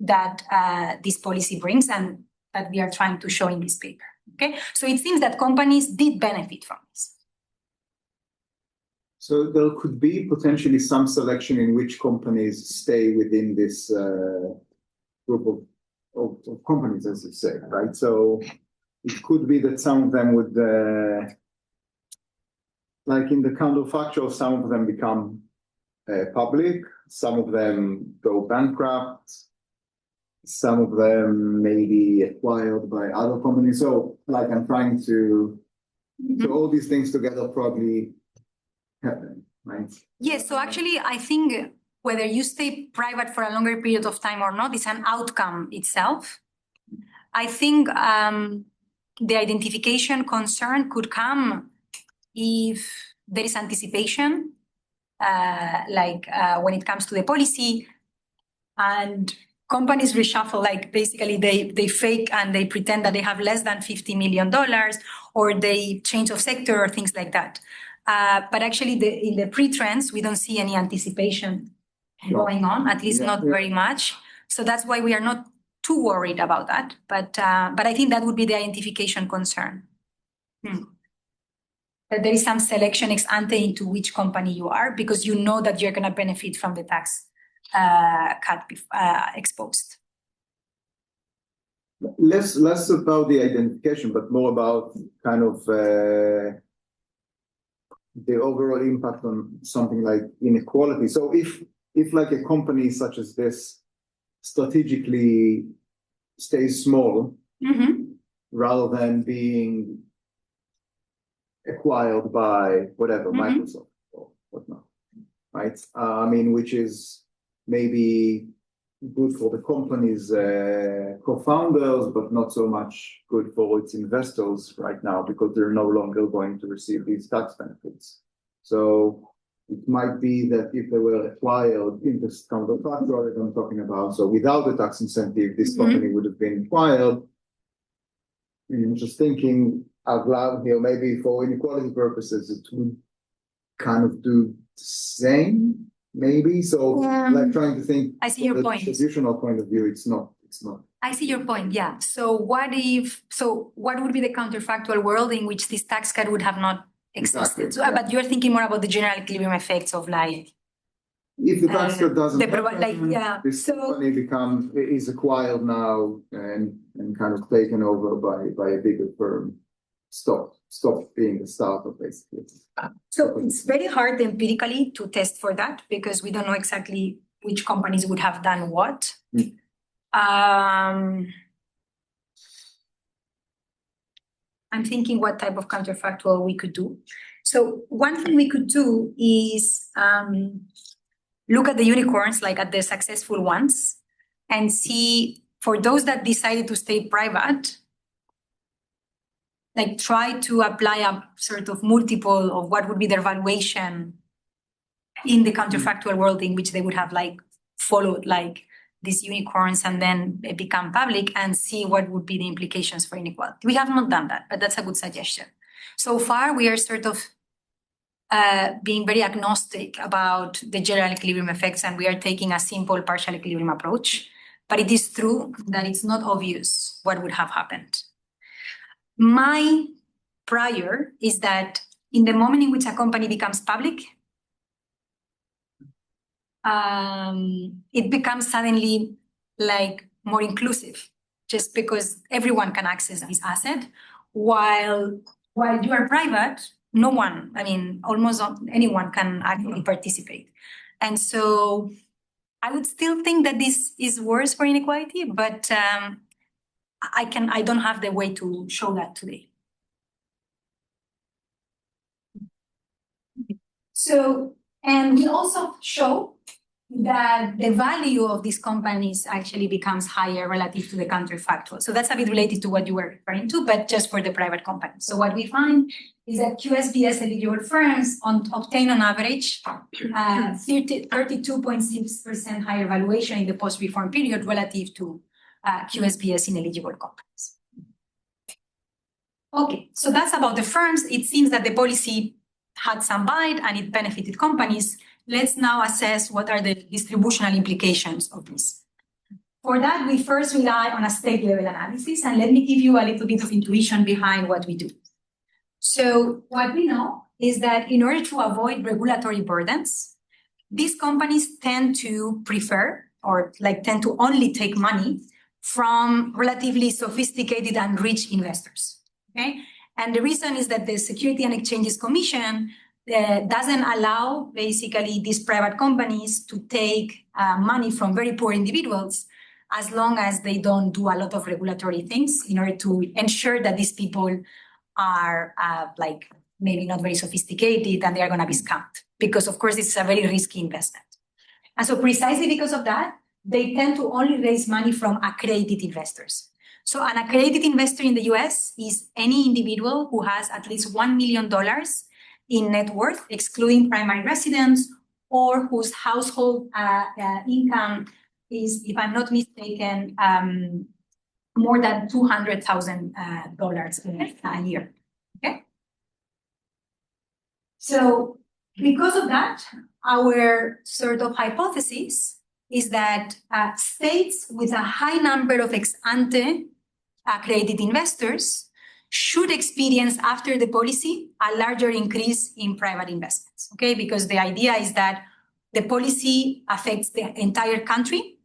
that this policy brings and that we are trying to show in this paper. Okay, so it seems that companies did benefit from this. So there could be potentially some selection in which companies stay within this group of companies, as you say, right? So it could be that some of them would, like in the counterfactual, some of them become public, some of them go bankrupt, some of them may be acquired by other companies. So like I'm trying to, so all these things together probably happen, right? Yes, so actually I think whether you stay private for a longer period of time or not is an outcome itself. I think the identification concern could come if there is anticipation, when it comes to the policy, and companies reshuffle, like basically they fake and they pretend that they have less than $50 million, or they change of sector or things like that. But actually in the pre-trends, we don't see any anticipation going on, at least not very much. So that's why we are not too worried about that. But I think that would be the identification concern. That there is some selection ex ante into which company you are, because you know that you're going to benefit from the tax cut exposed. Less about the identification, but more about kind of the overall impact on something like inequality. So if like a company such as this strategically stays small, rather than being acquired by whatever, Microsoft or whatnot, right? I mean, which is maybe good for the company's co-founders, but not so much good for its investors right now, because they're no longer going to receive these tax benefits. So it might be that if they were acquired in this counterfactual that I'm talking about, so without the tax incentive, this company would have been acquired. I'm just thinking out loud here, maybe for inequality purposes, it would kind of do the same, maybe. So, like trying to think. I see your point. From the traditional point of view, it's not. I see your point. Yeah. So what would be the counterfactual world in which this tax cut would have not existed? Exactly, So, but you're thinking more about the general equilibrium effects of like. If the tax cut doesn't happen, this company is acquired now and kind of taken over by a bigger firm. Stop being a startup, basically. So it's very hard empirically to test for that, because we don't know exactly which companies would have done what. I'm thinking what type of counterfactual we could do. So one thing we could do is look at the unicorns, like at the successful ones, and see for those that decided to stay private, like try to apply a sort of multiple of what would be their valuation in the counterfactual world in which they would have like followed like these unicorns and then become public, and see what would be the implications for inequality. We have not done that, but that's a good suggestion. So far, we are sort of being very agnostic about the general equilibrium effects, and we are taking a simple partial equilibrium approach. But it is true that it's not obvious what would have happened. My prior is that in the moment in which a company becomes public, it becomes suddenly like more inclusive, just because everyone can access this asset, while you are private, no one, I mean, almost anyone can actually participate. And so I would still think that this is worse for inequality, but I don't have the way to show that today. So, and we also show that the value of these companies actually becomes higher relative to the counterfactual. So that's a bit related to what you were referring to, but just for the private companies. So what we find is that QSBS-eligible firms obtain on average 32.6% higher valuation in the post-reform period relative to QSBS-ineligible companies. Okay, so that's about the firms. It seems that the policy had some bite and it benefited companies. Let's now assess what are the distributional implications of this. For that, we first rely on a state-level analysis, and let me give you a little bit of intuition behind what we do. So what we know is that in order to avoid regulatory burdens, these companies tend to prefer or tend to only take money from relatively sophisticated and rich investors. Okay, and the reason is that the Securities and Exchange Commission doesn't allow basically these private companies to take money from very poor individuals, as long as they don't do a lot of regulatory things in order to ensure that these people are maybe not very sophisticated and they are going to be scammed, because of course it's a very risky investment. And so precisely because of that, they tend to only raise money from accredited investors. So an accredited investor in the US is any individual who has at least $1 million in net worth, excluding primary residence, or whose household income is, if I'm not mistaken, more than $200,000 a year. Okay. So because of that, our sort of hypothesis is that states with a high number of ex-ante accredited investors should experience after the policy a larger increase in private investments, okay? Because the idea is that the policy affects the entire country,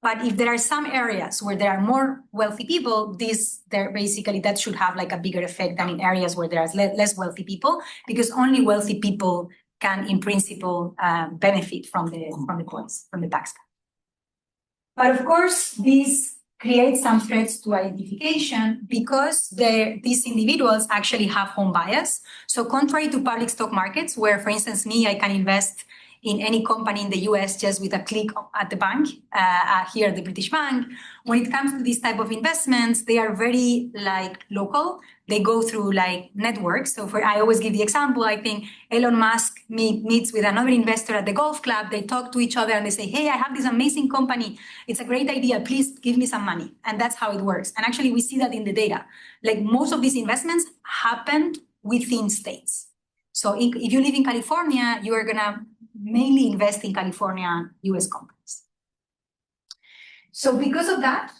but if there are some areas where there are more wealthy people, that should have like a bigger effect than in areas where there are less wealthy people, because only wealthy people can, in principle, benefit from the points, from the tax cut. But of course, these create some threats to identification because these individuals actually have home bias. So contrary to public stock markets, where, for instance, I can invest in any company in the US just with a click at the bank, here at the British Bank, when it comes to these type of investments, they are very like local. They go through like networks. So I always give the example, I think Elon Musk meets with another investor at the golf club. They talk to each other and they say, hey, I have this amazing company. It's a great idea. Please give me some money. And that's how it works. And actually we see that in the data. Like most of these investments happened within states. So if you live in California, you are gonna mainly invest in California US companies. So because of that,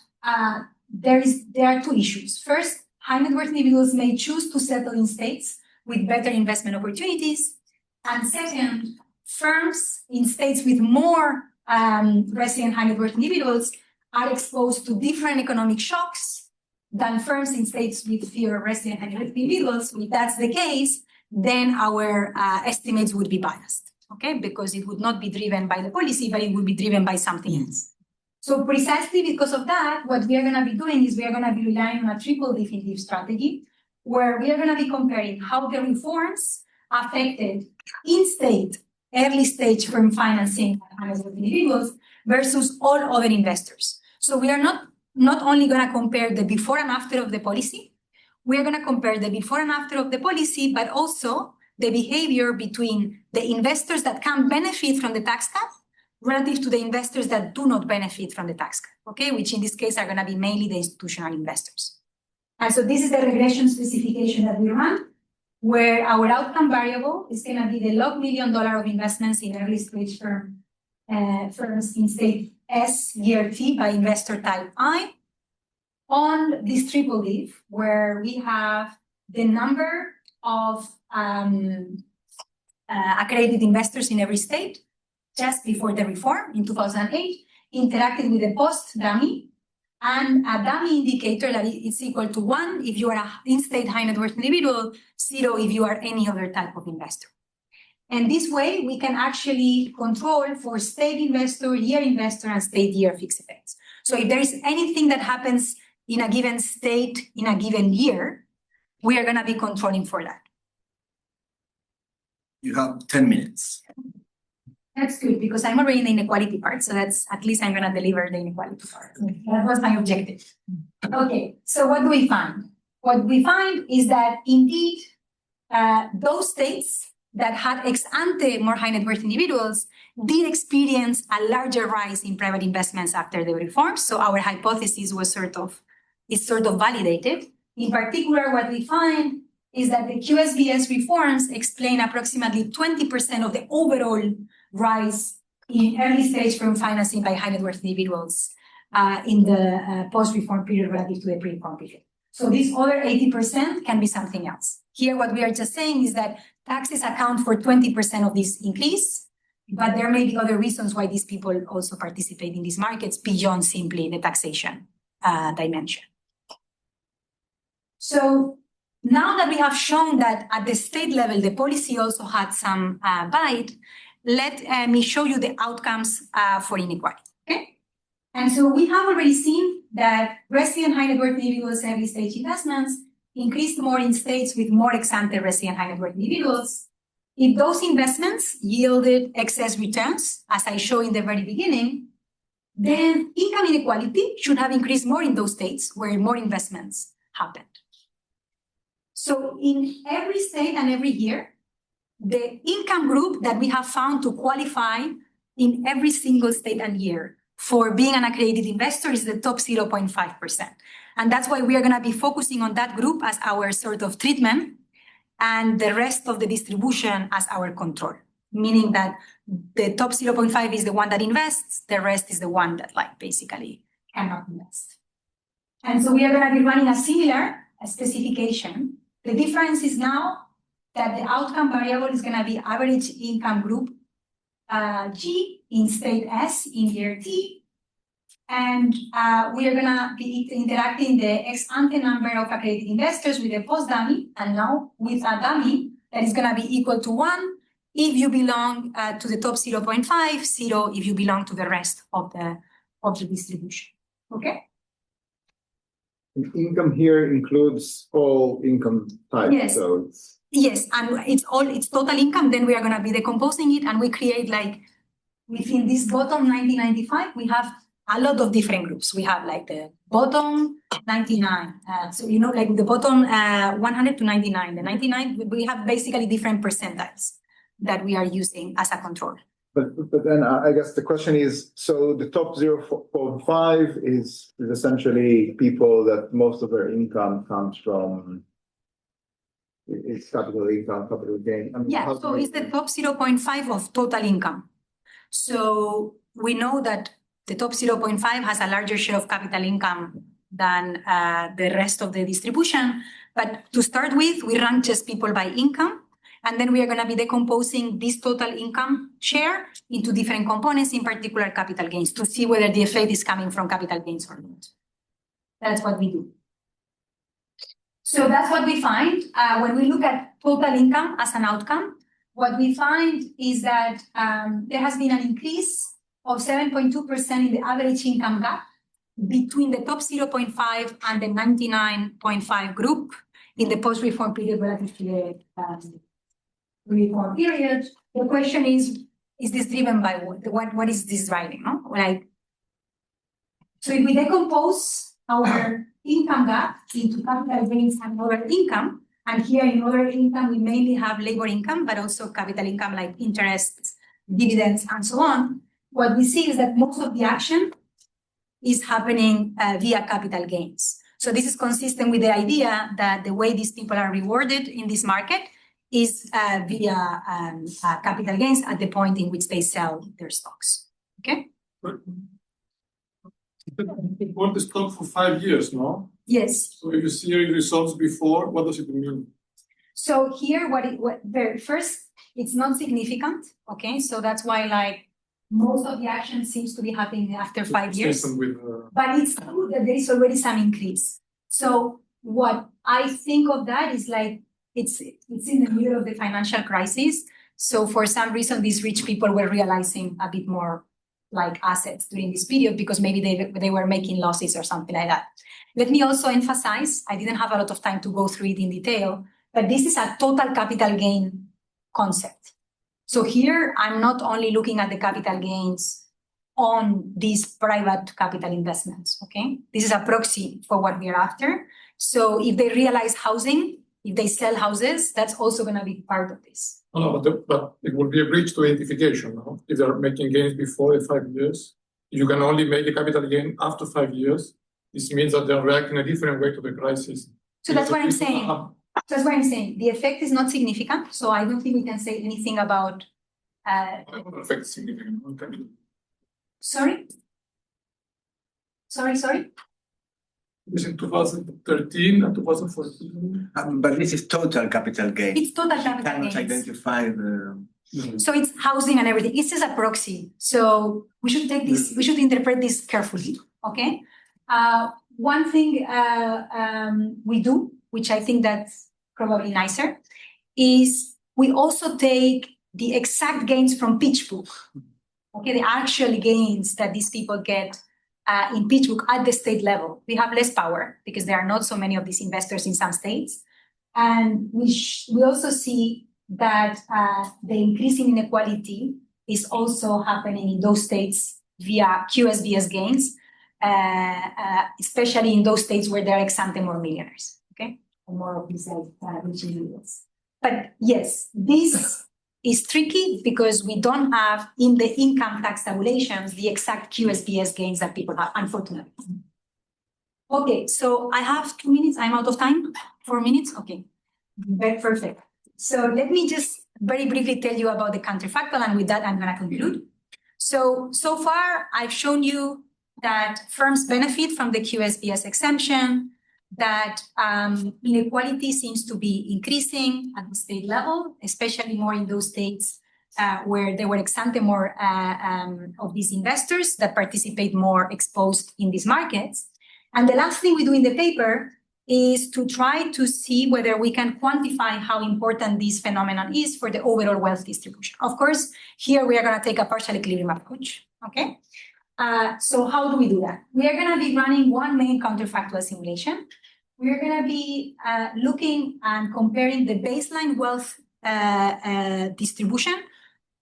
there are two issues. First, high net worth individuals may choose to settle in states with better investment opportunities. And second, firms in states with more resident high net worth individuals are exposed to different economic shocks than firms in states with fewer resident high net worth individuals. If that's the case, then our estimates would be biased, okay? Because it would not be driven by the policy, but it would be driven by something else. So precisely because of that, what we are going to be doing is we are going to be relying on a triple definitive strategy, where we are going to be comparing how the reforms affected in-state, early-stage firm financing of individuals versus all other investors. So we are not only going to compare the before and after of the policy, we are going to compare the before and after of the policy, but also the behavior between the investors that can benefit from the tax cut relative to the investors that do not benefit from the tax cut, okay? Which in this case are going to be mainly the institutional investors. And so this is the regression specification that we run, where our outcome variable is going to be the log $1 million of investments in early stage firms in state S, year T by investor type I, on this triple div, where we have the number of accredited investors in every state just before the reform in 2008, interacted with a post-dummy, and a dummy indicator that is equal to 1 if you are an in-state high net worth individual, 0 if you are any other type of investor. And this way, we can actually control for state investor, year investor, and state year fixed effects. So if there is anything that happens in a given state in a given year, we are going to be controlling for that. You have 10 minutes. That's good, because I'm already in the inequality part, so that's at least I'm going to deliver the inequality part. That was my objective. Okay, so what do we find? What we find is that indeed, those states that had ex-ante more high net worth individuals did experience a larger rise in private investments after the reforms. So our hypothesis was sort of validated. In particular, what we find is that the QSBS reforms explain approximately 20% of the overall rise in early stage firm financing by high net worth individuals in the post-reform period relative to the pre-reform period. So this other 80% can be something else. Here, what we are just saying is that taxes account for 20% of this increase, but there may be other reasons why these people also participate in these markets beyond simply the taxation dimension. So now that we have shown that at the state level, the policy also had some bite, let me show you the outcomes for inequality, okay? And so we have already seen that resident high net worth individuals early stage investments increased more in states with more ex-ante resident high net worth individuals. If those investments yielded excess returns, as I showed in the very beginning, then income inequality should have increased more in those states where more investments happened. So in every state and every year, the income group that we have found to qualify in every single state and year for being an accredited investor is the top 0.5%. And that's why we are going to be focusing on that group as our sort of treatment and the rest of the distribution as our control, meaning that the top 0.5 is the one that invests, the rest is the one that like basically cannot invest. And so we are going to be running a similar specification. The difference is now that the outcome variable is going to be average income group G in state S in year T. And we are going to be interacting the ex ante number of accredited investors with a post dummy, and now with a dummy that is going to be equal to 1 if you belong to the top 0.5, 0 if you belong to the rest of the distribution. Okay? Income here includes all income types. Yes. So it's... Yes, and it's total income. Then we are going to be decomposing it, and we create like within this bottom 90-95, we have a lot of different groups. We have like the bottom 99. So, you know, like the bottom 100 to 99. The 99, we have basically different percentiles that we are using as a control. But then I guess the question is, so the top 0.5 is essentially people that most of their income comes from, it's capital income, capital gain. I mean, yeah, so it's the top 0.5 of total income. So we know that the top 0.5 has a larger share of capital income than the rest of the distribution. But to start with, we rank just people by income. And then we are going to be decomposing this total income share into different components, in particular capital gains, to see whether the effect is coming from capital gains or not. That's what we do. So that's what we find when we look at total income as an outcome. What we find is that there has been an increase of 7.2% in the average income gap between the top 0.5 and the 99.5 group in the post-reform period relative to the reform period. The question is this driven by what? What is this driving? No? Like, so if we decompose our income gap into capital gains and other income, and here in other income, we mainly have labor income, but also capital income like interests, dividends, and so on. What we see is that most of the action is happening via capital gains. So this is consistent with the idea that the way these people are rewarded in this market is via capital gains at the point in which they sell their stocks. Okay? It hold the stock for 5 years, no? Yes. So if you see your results before, what does it mean? So here, first, it's not significant. Okay, so that's why like most of the action seems to be happening after 5 years. But it's true that there is already some increase. So what I think of that is like it's in the middle of the financial crisis. So for some reason, these rich people were realizing a bit more like assets during this period because maybe they were making losses or something like that. Let me also emphasize, I didn't have a lot of time to go through it in detail, but this is a total capital gain concept. So here, I'm not only looking at the capital gains on these private capital investments, okay? This is a proxy for what we're after. So if they realize housing, if they sell houses, that's also going to be part of this. No, but it will be a breach to identification, no? If they're making gains before the 5 years, you can only make a capital gain after 5 years. This means that they're reacting a different way to the crisis. So that's what I'm saying. That's what I'm saying. The effect is not significant, so I don't think we can say anything about. Effect is significant. Okay. Sorry. It was in 2013 and 2014. But this is total capital gain. It's total capital Cannot gains. identify the. So it's housing and everything. It's just a proxy. So we should take this. We should interpret this carefully. Okay. One thing we do, which I think that's probably nicer, is we also take the exact gains from pitch book. Okay, the actual gains that these people get in pitch book at the state level. We have less power because there are not so many of these investors in some states. And we also see that the increase in inequality is also happening in those states via QSBS gains, especially in those states where there are ex ante more millionaires, okay? Or more of these rich individuals. But yes, this is tricky because we don't have in the income tax tabulations the exact QSBS gains that people have, unfortunately. Okay, so I have 2 minutes. I'm out of time. 4 minutes. Okay, very perfect. So let me just very briefly tell you about the counterfactual, and with that, I'm going to conclude. So far, I've shown you that firms benefit from the QSBS exemption, that inequality seems to be increasing at the state level, especially more in those states where there were ex ante more of these investors that participate more exposed in these markets. And the last thing we do in the paper is to try to see whether we can quantify how important this phenomenon is for the overall wealth distribution. Of course, here we are going to take a partial equilibrium approach, okay? So how do we do that? We are going to be running one main counterfactual simulation. We are going to be looking and comparing the baseline wealth distribution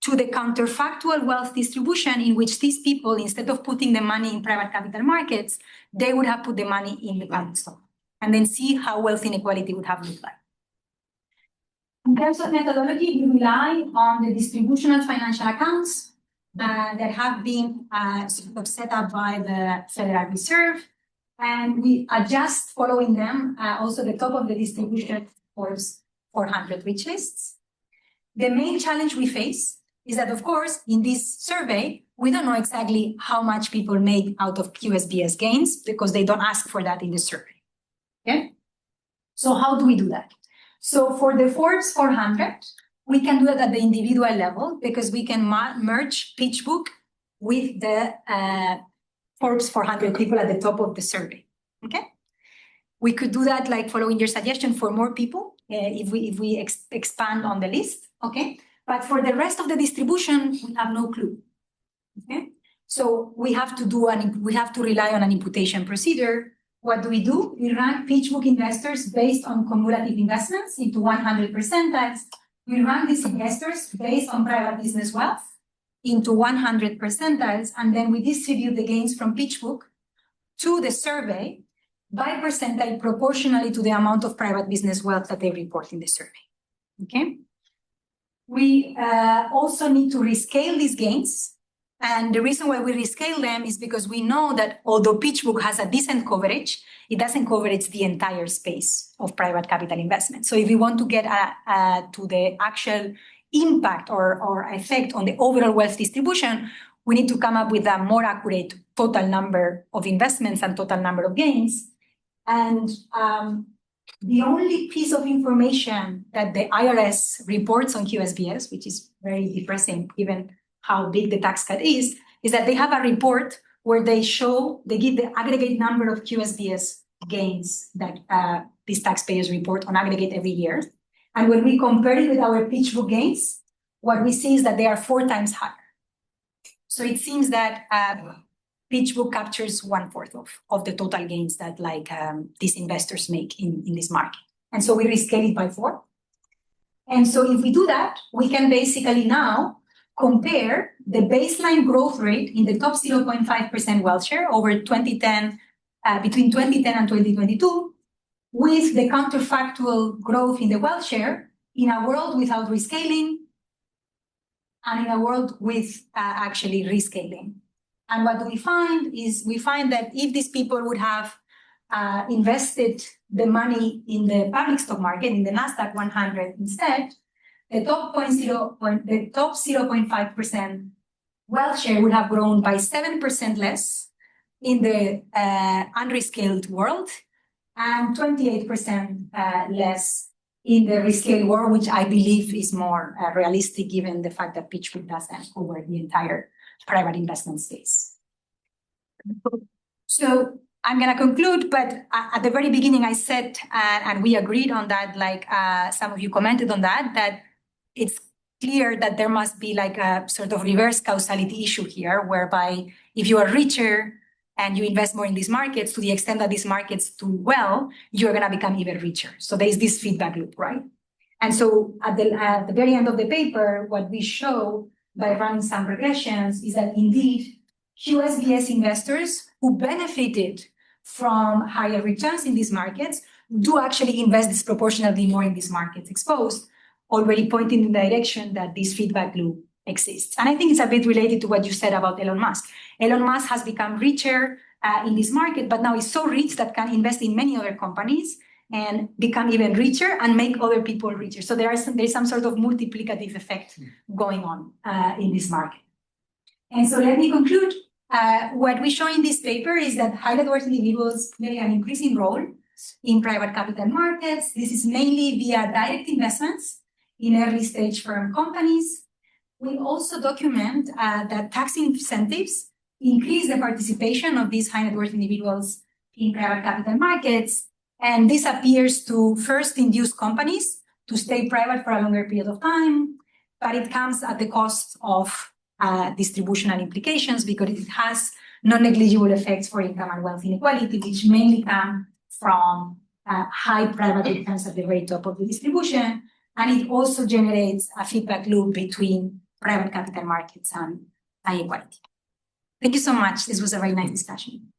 to the counterfactual wealth distribution in which these people, instead of putting the money in private capital markets, they would have put the money in the public stock, and then see how wealth inequality would have looked like. In terms of methodology, we rely on the distributional financial accounts that have been sort of set up by the Federal Reserve, and we adjust following them also the top of the distribution for 400 rich lists. The main challenge we face is that, of course, in this survey, we don't know exactly how much people make out of QSBS gains because they don't ask for that in the survey. Okay? So how do we do that? So for the Forbes 400, we can do it at the individual level because we can merge PitchBook with the Forbes 400 people at the top of the survey. Okay? We could do that like following your suggestion for more people if we expand on the list. Okay? But for the rest of the distribution, we have no clue. Okay? So we have to rely on an imputation procedure. What do? We rank PitchBook investors based on cumulative investments into 100 percentiles. We rank these investors based on private business wealth into 100 percentiles, and then we distribute the gains from PitchBook to the survey by percentile proportionally to the amount of private business wealth that they report in the survey. Okay? We also need to rescale these gains. And the reason why we rescale them is because we know that although PitchBook has a decent coverage, it doesn't coverage the entire space of private capital investment. So if we want to get to the actual impact or effect on the overall wealth distribution, we need to come up with a more accurate total number of investments and total number of gains. And the only piece of information that the IRS reports on QSBS, which is very depressing given how big the tax cut is that they have a report where they give the aggregate number of QSBS gains that these taxpayers report on aggregate every year. And when we compare it with our PitchBook gains, what we see is that they are 4 times higher. So it seems that PitchBook captures 1/4 of the total gains that these investors make in this market. And so we rescale it by 4. And so if we do that, we can basically now compare the baseline growth rate in the top 0.5% wealth share over 2010, between 2010 and 2022, with the counterfactual growth in the wealth share in a world without rescaling and in a world with actually rescaling. And what do we find is we find that if these people would have invested the money in the public stock market, in the NASDAQ 100 instead, the top 0.5% wealth share would have grown by 7% less in the unrescaled world and 28% less in the rescaled world, which I believe is more realistic given the fact that PitchBook doesn't cover the entire private investment space. So I'm going to conclude, but at the very beginning I said, and we agreed on that, some of you commented on that it's clear that there must be a sort of reverse causality issue here, whereby if you are richer and you invest more in these markets, to the extent that these markets do well, you're going to become even richer. So there's this feedback loop, right? And so at the very end of the paper, what we show by running some regressions is that indeed QSBS investors who benefited from higher returns in these markets do actually invest disproportionately more in these markets exposed, already pointing in the direction that this feedback loop exists. And I think it's a bit related to what you said about Elon Musk. Elon Musk has become richer in this market, but now he's so rich that can invest in many other companies and become even richer and make other people richer. So there's some sort of multiplicative effect going on in this market. And so let me conclude. What we show in this paper is that high net worth individuals play an increasing role in private capital markets. This is mainly via direct investments in early stage firm companies. We also document that tax incentives increase the participation of these high net worth individuals in private capital markets. And this appears to first induce companies to stay private for a longer period of time, but it comes at the cost of distributional implications because it has non-negligible effects for income and wealth inequality, which mainly come from high private returns at the very top of the distribution. And it also generates a feedback loop between private capital markets and inequality. Thank you so much. This was a very nice discussion.